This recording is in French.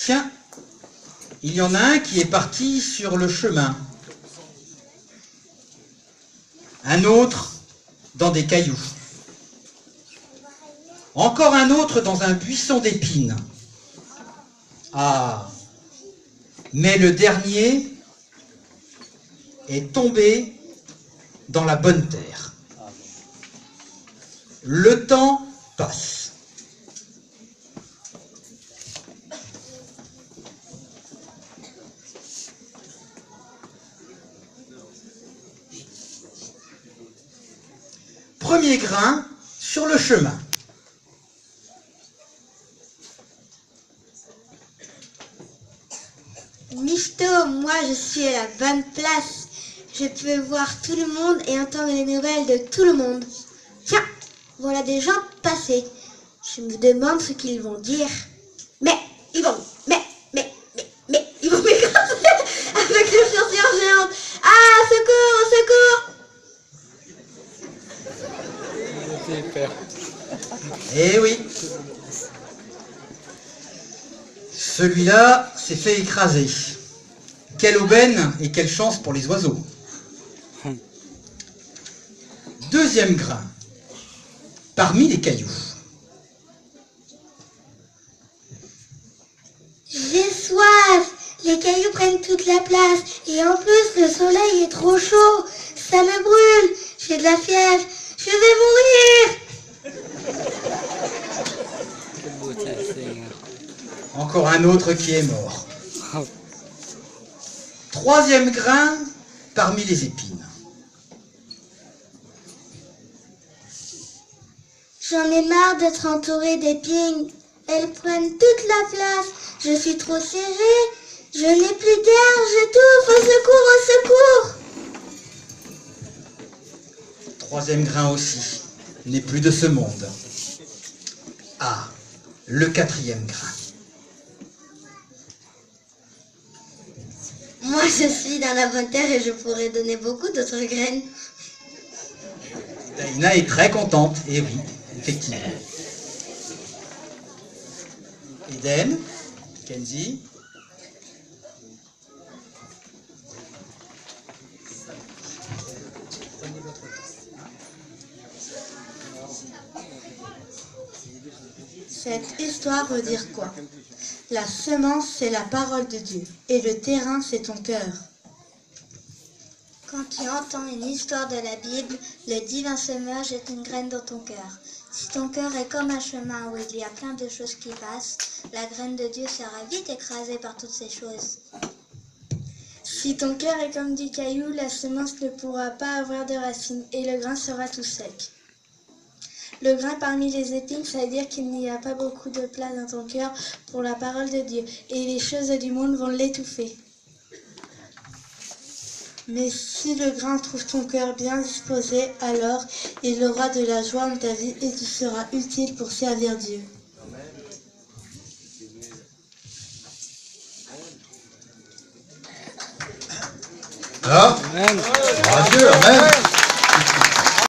Tiens, il y en a un qui est parti sur le chemin. Un autre dans des cailloux. Encore un autre dans un buisson d'épines. Ah, mais le dernier est tombé dans la bonne terre. Le temps passe. Premier grain sur le chemin. Misto, moi je suis à la bonne place. Je peux voir tout le monde et entendre les nouvelles de tout le monde. Tiens, voilà des gens passer. Je me demande ce qu'ils vont dire. Mais ils vont m'écraser avec les chaussures géantes. Ah, secours, secours! Eh oui. Celui-là s'est fait écraser. Quelle aubaine et quelle chance pour les oiseaux. Deuxième grain. Parmi les cailloux. J'ai soif. Les cailloux prennent toute la place. Et en plus, le soleil est trop chaud. Ça me brûle. J'ai de la fièvre. Je vais mourir. Encore un autre qui est mort. Troisième grain parmi les épines. J'en ai marre d'être entourée d'épines. Elles prennent toute la place. Je suis trop serrée. Je n'ai plus d'air. J'étouffe. Au secours, au secours. Troisième grain aussi. N'est plus de ce monde. Ah, le quatrième grain. Moi, je suis dans la bonne terre et je pourrais donner beaucoup d'autres graines. Daïna est très contente. Et oui, effectivement. Eden, Kenzie. Cette histoire veut dire quoi? La semence, c'est la parole de Dieu. Et le terrain, c'est ton cœur. Quand tu entends une histoire de la Bible, le divin semeur jette une graine dans ton cœur. Si ton cœur est comme un chemin où il y a plein de choses qui passent, la graine de Dieu sera vite écrasée par toutes ces choses. Si ton cœur est comme du caillou, la semence ne pourra pas avoir de racines et le grain sera tout sec. Le grain parmi les épines, ça veut dire qu'il n'y a pas beaucoup de place dans ton cœur pour la parole de Dieu et les choses du monde vont l'étouffer. Mais si le grain trouve ton cœur bien disposé, alors il aura de la joie dans ta vie et tu seras utile pour servir Dieu. Ah, Dieu, amen.